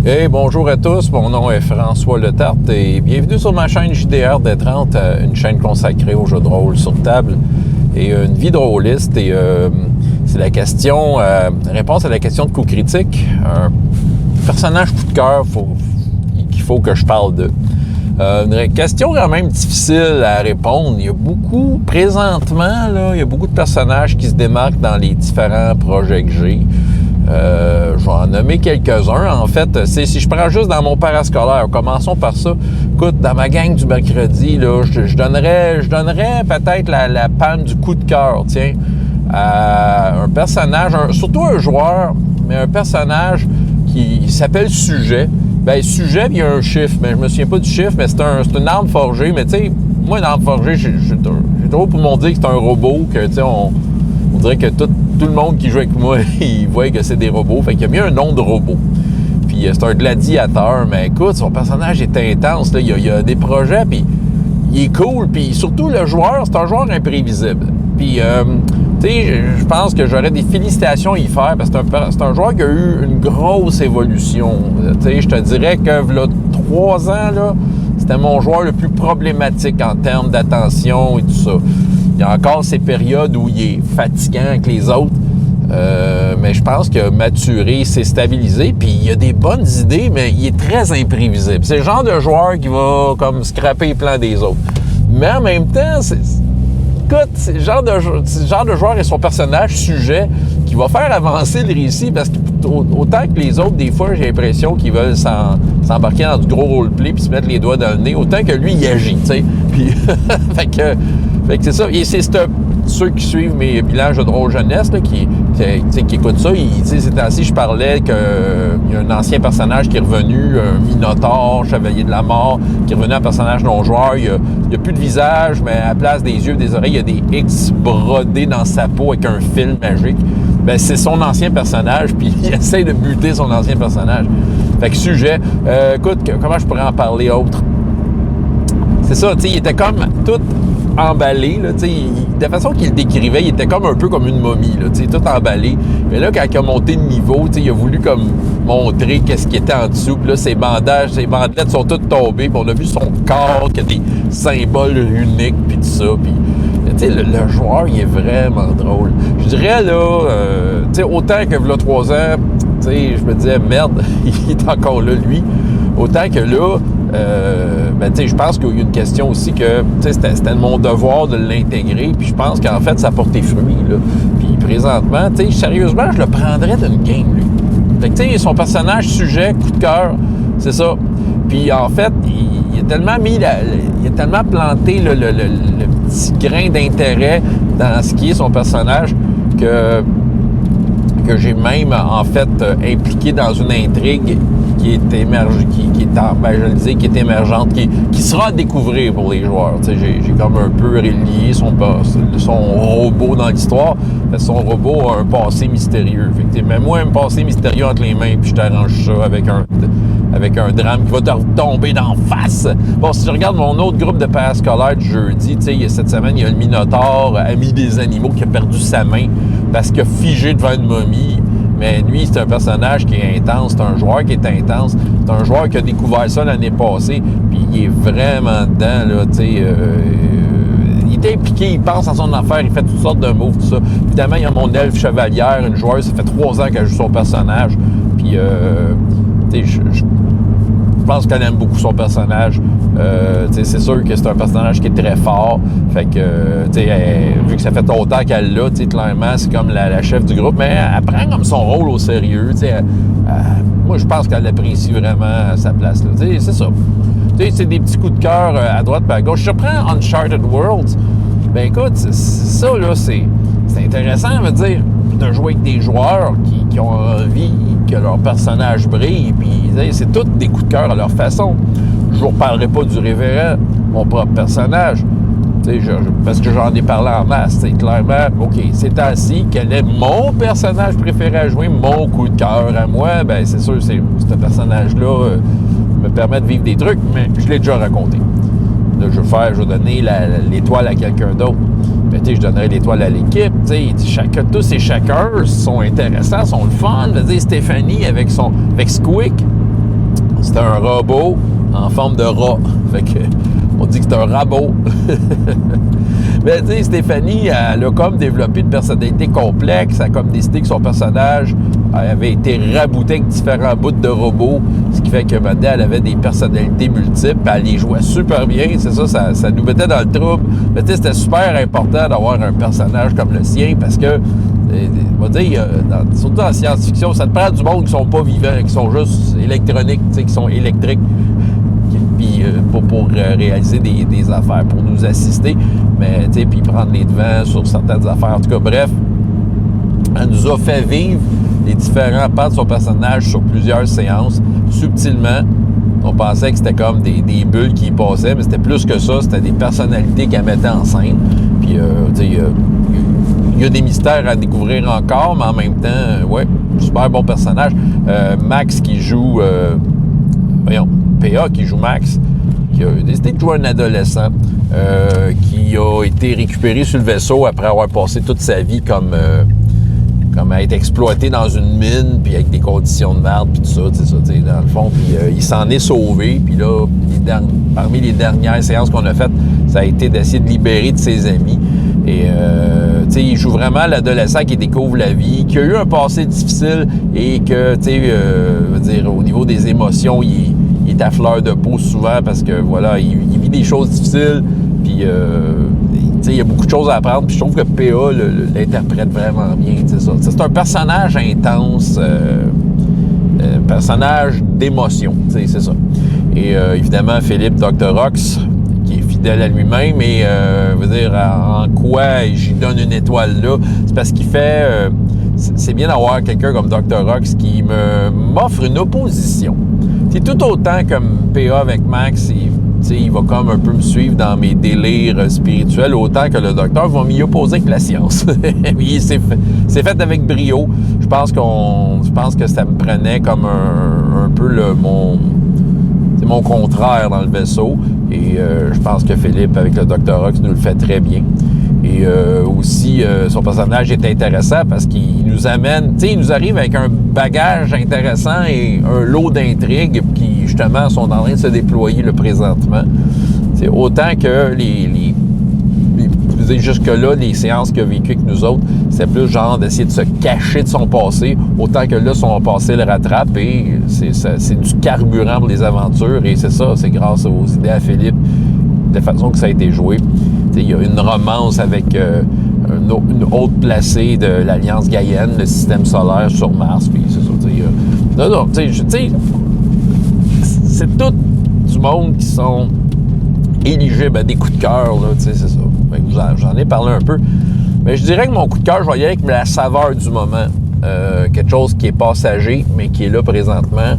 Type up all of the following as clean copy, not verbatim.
Hey, bonjour à tous, mon nom est François Letarte et bienvenue sur ma chaîne JDR D30, une chaîne consacrée aux jeux de rôle sur table et une vie drôliste. Et c'est la question, réponse à la question de coup critique, un personnage coup de cœur qu'il faut que je parle de. Une question quand même difficile à répondre. Il y a beaucoup, présentement, il y a beaucoup de personnages qui se démarquent dans les différents projets que j'ai. Je vais en nommer quelques-uns. En fait, si je prends juste dans mon parascolaire, commençons par ça. Écoute, dans ma gang du mercredi, là, je donnerais peut-être la palme du coup de cœur, tiens, à un personnage, surtout un joueur, mais un personnage qui s'appelle Sujet. Ben, Sujet, il y a un chiffre, mais je me souviens pas du chiffre, mais c'est une arme forgée. Mais tu sais, moi, une arme forgée, j'ai trop pour mon dire que c'est un robot, que tu sais, on dirait que tout le monde qui joue avec moi, il voit que c'est des robots. Fait qu'il a mis un nom de robot. Puis c'est un gladiateur, mais écoute, son personnage est intense. Là. Il y a des projets, puis il est cool. Puis surtout, le joueur, c'est un joueur imprévisible. Puis, tu sais, je pense que j'aurais des félicitations à y faire, parce que c'est un joueur qui a eu une grosse évolution. Tu sais, je te dirais que, là, 3 ans, là, c'était mon joueur le plus problématique en termes d'attention et tout ça. Il y a encore ces périodes où il est fatigant avec les autres, mais je pense qu'il a maturé, il s'est stabilisé, puis il a des bonnes idées, mais il est très imprévisible. C'est le genre de joueur qui va comme scraper les plans des autres. Mais en même temps, écoute, c'est le genre de joueur et son personnage Sujet qui va faire avancer le récit, parce que autant que les autres, des fois, j'ai l'impression qu'ils veulent s'embarquer dans du gros roleplay puis se mettre les doigts dans le nez, autant que lui, il agit, tu sais. Puis, fait que c'est ça. Et c'est ceux qui suivent mes bilans jeux de rôle jeunesse, là, qui écoutent ça, ces temps-ci, je parlais qu'il y a un ancien personnage qui est revenu, un Minotaure, chevalier de la mort, qui est revenu un personnage non-joueur. Il n'y a plus de visage, mais à la place des yeux, des oreilles, il y a des X brodés dans sa peau avec un fil magique. Ben, c'est son ancien personnage, puis il essaie de buter son ancien personnage. Fait que Sujet, écoute, comment je pourrais en parler autre? C'est ça, tu sais, il était comme tout emballé, là, tu sais, de la façon qu'il le décrivait, il était comme un peu comme une momie, là, tu sais, tout emballé. Mais là, quand il a monté de niveau, tu sais, il a voulu comme montrer qu'est-ce qui était en dessous, puis là, ses bandelettes sont toutes tombées, puis on a vu son corps, qui a des symboles uniques, puis tout ça, puis... Tu sais, le joueur, il est vraiment drôle. Je dirais, là, tu sais, autant que là, 3 ans, tu sais, je me disais, merde, il est encore là, lui. Autant que là, ben, tu sais, je pense qu'il y a une question aussi que, tu sais, c'était mon devoir de l'intégrer, puis je pense qu'en fait, ça porte des fruits, là. Puis présentement, tu sais, sérieusement, je le prendrais d'une game, lui. Fait que, tu sais, son personnage Sujet, coup de cœur, c'est ça. Puis en fait, il a tellement il a tellement planté le petit grain d'intérêt dans ce qui est son personnage que j'ai même, en fait, impliqué dans une intrigue qui est émergente, qui sera à découvrir pour les joueurs. Tu sais, j'ai comme un peu relié son robot dans l'histoire, parce que son robot a un passé mystérieux. Fait que mets-moi un passé mystérieux entre les mains, puis je t'arrange ça avec un drame qui va te retomber d'en face. Bon, si je regarde mon autre groupe de parascolaire du jeudi, tu sais, cette semaine, il y a le Minotaure, ami des animaux, qui a perdu sa main parce qu'il a figé devant une momie. Mais lui, c'est un personnage qui est intense, c'est un joueur qui est intense, c'est un joueur qui a découvert ça l'année passée, puis il est vraiment dedans, là, tu sais... il est impliqué, il pense à son affaire, il fait toutes sortes de moves, tout ça. Évidemment, il y a mon elfe chevalière, une joueuse, ça fait 3 ans qu'elle joue son personnage, puis... tu sais, je pense qu'elle aime beaucoup son personnage. C'est sûr que c'est un personnage qui est très fort. Fait que, vu que ça fait longtemps qu'elle l'a, clairement, c'est comme la chef du groupe. Mais elle prend comme son rôle au sérieux. Moi, je pense qu'elle apprécie vraiment sa place. C'est ça. C'est des petits coups de cœur à droite et à gauche. Je prends Uncharted Worlds. Ben écoute, ça, là, c'est intéressant, on va dire, de jouer avec des joueurs qui ont envie que leur personnage brille, puis c'est tous des coups de cœur à leur façon. Je vous reparlerai pas du révérend, mon propre personnage, parce que j'en ai parlé en masse, clairement, OK, c'est ainsi, quel est mon personnage préféré à jouer, mon coup de cœur à moi, ben c'est sûr, ce personnage-là me permet de vivre des trucs, mais je l'ai déjà raconté. Là, je vais donner l'étoile à quelqu'un d'autre. Mais je donnerais l'étoile à l'équipe. Tous et chacun sont intéressants, sont le fun. Stéphanie avec Squeak, C'est un robot en forme de rat. Fait que on dit que c'est un rabot. Mais tu sais, Stéphanie, elle a comme développé une personnalité complexe. Elle a comme décidé que son personnage avait été rabouté avec différents bouts de robots. Ce qui fait que maintenant, elle avait des personnalités multiples. Elle les jouait super bien. C'est ça, ça nous mettait dans le trouble. Mais tu sais, c'était super important d'avoir un personnage comme le sien parce que, on va dire, surtout en science-fiction, ça te prend du monde qui sont pas vivants, qui sont juste électroniques, tu sais, qui sont électriques. Puis pour réaliser des affaires, pour nous assister, mais tu sais, puis prendre les devants sur certaines affaires. En tout cas, bref, elle nous a fait vivre les différents pans de son personnage sur plusieurs séances, subtilement. On pensait que c'était comme des bulles qui y passaient, mais c'était plus que ça, c'était des personnalités qu'elle mettait en scène. Puis, tu sais, il y a des mystères à découvrir encore, mais en même temps, ouais, super bon personnage. Max qui joue... PA qui joue Max, qui a décidé de jouer un adolescent, qui a été récupéré sur le vaisseau après avoir passé toute sa vie comme à être exploité dans une mine, puis avec des conditions de merde, puis tout ça, tu sais, dans le fond. Puis il s'en est sauvé, puis là, parmi les dernières séances qu'on a faites, ça a été d'essayer de libérer de ses amis. Et, tu sais, il joue vraiment l'adolescent qui découvre la vie, qui a eu un passé difficile et que, tu sais, je veux dire, au niveau des émotions, il est à fleur de peau souvent parce que, voilà, il vit des choses difficiles, puis, tu sais, il y a beaucoup de choses à apprendre, puis je trouve que PA l'interprète vraiment bien, tu sais, ça. C'est un personnage intense, personnage d'émotion, tu sais, c'est ça. Et, évidemment, Philippe, Dr. Rox, qui est fidèle à lui-même, et, je veux dire, en quoi j'y donne une étoile là, c'est parce qu'il fait... c'est bien d'avoir quelqu'un comme Dr. Rox qui m'offre une opposition. C'est tout autant comme PA avec Max, il va comme un peu me suivre dans mes délires spirituels, autant que le docteur va m'y opposer avec la science. c'est fait avec brio. Je pense que ça me prenait comme un peu mon contraire dans le vaisseau. Et je pense que Philippe, avec le Dr. Rox, nous le fait très bien. Et aussi, son personnage est intéressant parce qu'il nous amène, tu sais, il nous arrive avec un bagage intéressant et un lot d'intrigues qui, justement, sont en train de se déployer le présentement. C'est autant que jusque-là, les séances qu'il a vécues avec nous autres, c'est plus genre d'essayer de se cacher de son passé, autant que là, son passé le rattrape et c'est du carburant pour les aventures. Et c'est ça, c'est grâce aux idées à Philippe, de la façon que ça a été joué. Il y a une romance avec une haute placée de l'Alliance Gaienne, le système solaire sur Mars, puis c'est ça. Non, tu sais, c'est tout du monde qui sont éligibles à des coups de cœur, là, tu sais, c'est ça. J'en ai parlé un peu. Mais je dirais que mon coup de cœur, je vais y aller avec la saveur du moment. Quelque chose qui est passager, mais qui est là présentement.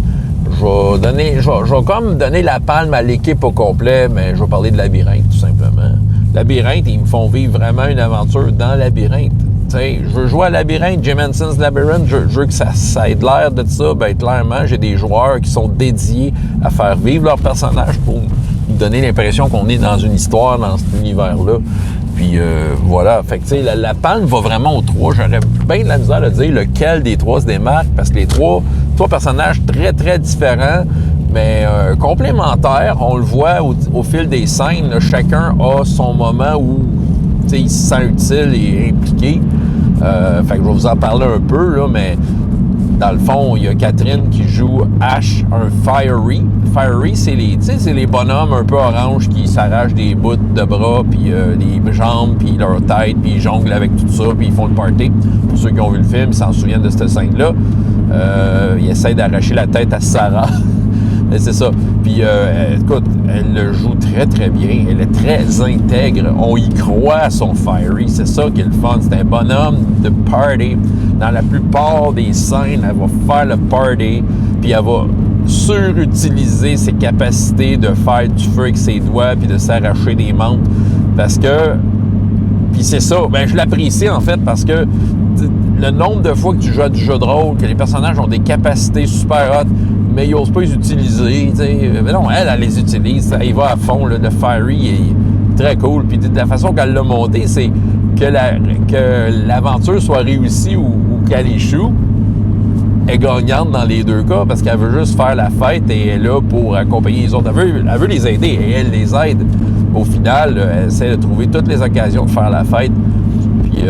Je vais comme donner la palme à l'équipe au complet, mais je vais parler de Labyrinthe, tout simplement. Labyrinthe, ils me font vivre vraiment une aventure dans Labyrinthe. T'sais, je veux jouer à Labyrinthe, Jim Henson's Labyrinth, je veux que ça ait l'air de ça. Ben, clairement, j'ai des joueurs qui sont dédiés à faire vivre leur personnage pour nous donner l'impression qu'on est dans une histoire, dans cet univers-là. Puis voilà, fait que tu sais, la palme va vraiment aux trois. J'aurais bien de la misère à dire lequel des trois se démarque, parce que les trois personnages très, très différents, mais complémentaires. On le voit au fil des scènes, là, chacun a son moment où il se sent utile et impliqué. Fait que je vais vous en parler un peu, là, mais dans le fond, il y a Catherine qui joue Ash, un Fiery. Fiery, c'est les bonhommes un peu orange qui s'arrachent des bouts de bras, puis les jambes, puis leur tête, puis ils jonglent avec tout ça, puis ils font le party. Pour ceux qui ont vu le film, ils s'en souviennent de cette scène-là. Ils essaient d'arracher la tête à Sarah. Mais c'est ça. Puis, écoute, elle le joue très, très bien. Elle est très intègre. On y croit à son Fiery. C'est ça qui est le fun. C'est un bonhomme de party. Dans la plupart des scènes, elle va faire le party. Puis, elle va surutiliser ses capacités de faire du feu avec ses doigts puis de s'arracher des membres. Parce que... Puis c'est ça. Ben, je l'apprécie, en fait, parce que le nombre de fois que tu joues à du jeu de rôle, que les personnages ont des capacités super hautes, mais ils n'osent pas les utiliser. T'sais. Mais non, elle les utilise. Elle y va à fond. Là, le Fiery est très cool. Puis de la façon qu'elle l'a monté, c'est que l'aventure soit réussie ou qu'elle échoue. est gagnante dans les deux cas parce qu'elle veut juste faire la fête et elle est là pour accompagner les autres. Elle veut les aider et elle les aide. Au final, elle essaie de trouver toutes les occasions de faire la fête. Puis,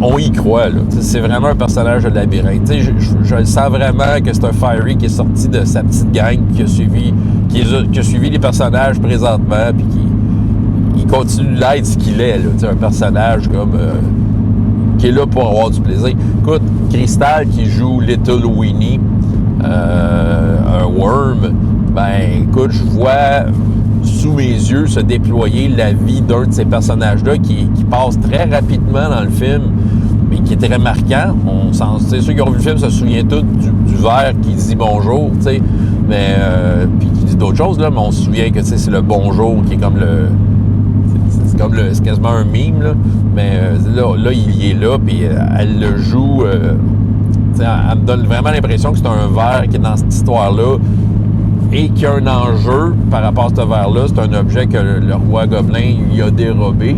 on y croit, là. C'est vraiment un personnage de labyrinthe. Je le sens vraiment que c'est un Fiery qui est sorti de sa petite gang, qui a suivi les personnages présentement, puis qui continue d'être ce qu'il est, là. Un personnage comme qui est là pour avoir du plaisir. Écoute, Crystal qui joue Little Winnie, un worm, ben écoute, je vois sous mes yeux se déployer la vie d'un de ces personnages-là qui passe très rapidement dans le film, mais qui est très marquant. Ceux qui ont vu le film se souviennent tous du verre qui dit bonjour, tu sais, mais puis qui dit d'autres choses, là, mais on se souvient que c'est le bonjour qui est comme le... C'est quasiment un mime, là, mais là, il est là, puis elle le joue... elle me donne vraiment l'impression que c'est un verre qui est dans cette histoire-là, et qu'il y a un enjeu par rapport à ce verre-là. C'est un objet que le roi Gobelin lui a dérobé.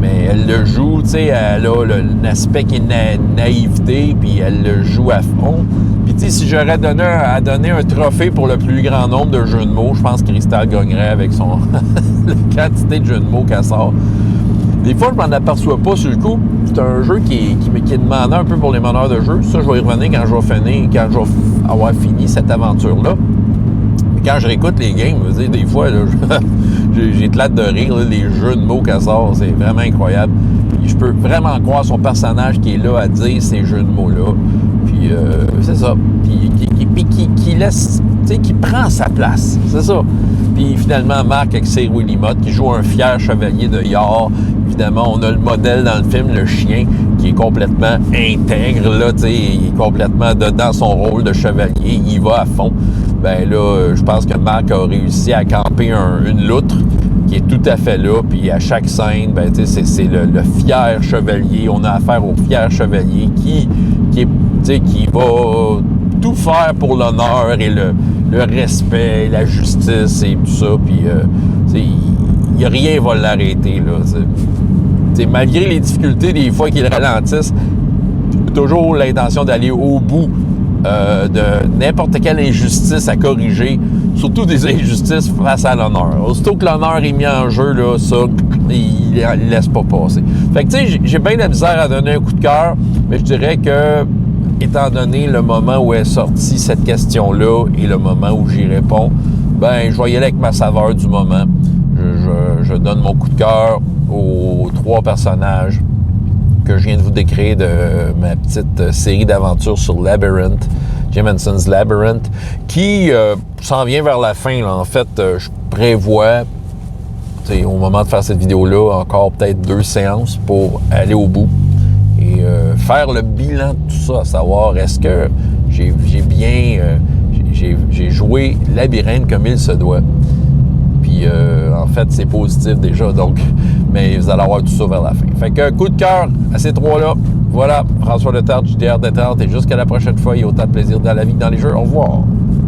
Mais elle le joue, tu sais, elle a un aspect qui est naïveté, puis elle le joue à fond. Puis, tu sais, si j'aurais donné un trophée pour le plus grand nombre de jeux de mots, je pense que Crystal gagnerait avec son la quantité de jeux de mots qu'elle sort. Des fois, je m'en aperçois pas sur le coup. C'est un jeu qui est demandant un peu pour les meneurs de jeu. Ça, je vais y revenir quand je vais avoir fini cette aventure-là. Quand je réécoute les games, je veux dire, des fois, là, j'éclate de rire, là, les jeux de mots qu'elle sort, c'est vraiment incroyable. Puis je peux vraiment croire son personnage qui est là à dire ces jeux de mots-là. Puis c'est ça. Puis qui laisse, tu sais, qui prend sa place. C'est ça. Puis finalement, Marc avec ses Willimot, qui joue un fier chevalier de Yar. Évidemment, on a le modèle dans le film, le chien, qui est complètement intègre, là, tu sais, il est complètement dans son rôle de chevalier, il y va à fond. Ben là, je pense que Marc a réussi à camper une loutre qui est tout à fait là, puis à chaque scène, ben tu sais, c'est le fier chevalier, on a affaire au fier chevalier qui va tout faire pour l'honneur et le respect, la justice et tout ça, puis il n'y a rien qui va l'arrêter, là, t'sais, malgré les difficultés, des fois qu'il ralentisse, toujours l'intention d'aller au bout de n'importe quelle injustice à corriger, surtout des injustices face à l'honneur. Aussitôt que l'honneur est mis en jeu, là, ça, il laisse pas passer. Fait que, tu sais, j'ai bien de la misère à donner un coup de cœur, mais je dirais que, étant donné le moment où est sortie cette question-là et le moment où j'y réponds, ben, je vais y aller avec ma saveur du moment. Je donne mon coup de cœur aux 3 personnages que je viens de vous décrire de ma petite série d'aventures sur Labyrinth, Jim Henson's Labyrinth, qui s'en vient vers la fin. Là. En fait, je prévois, au moment de faire cette vidéo-là, encore peut-être 2 séances pour aller au bout et faire le bilan de tout ça, à savoir est-ce que j'ai joué Labyrinthe comme il se doit. Puis, en fait, c'est positif déjà, donc, mais vous allez avoir tout ça vers la fin. Fait que, coup de cœur à ces 3-là. Voilà, François Letarte, JDR Détente, et jusqu'à la prochaine fois, il y a autant de plaisir dans la vie que dans les jeux. Au revoir.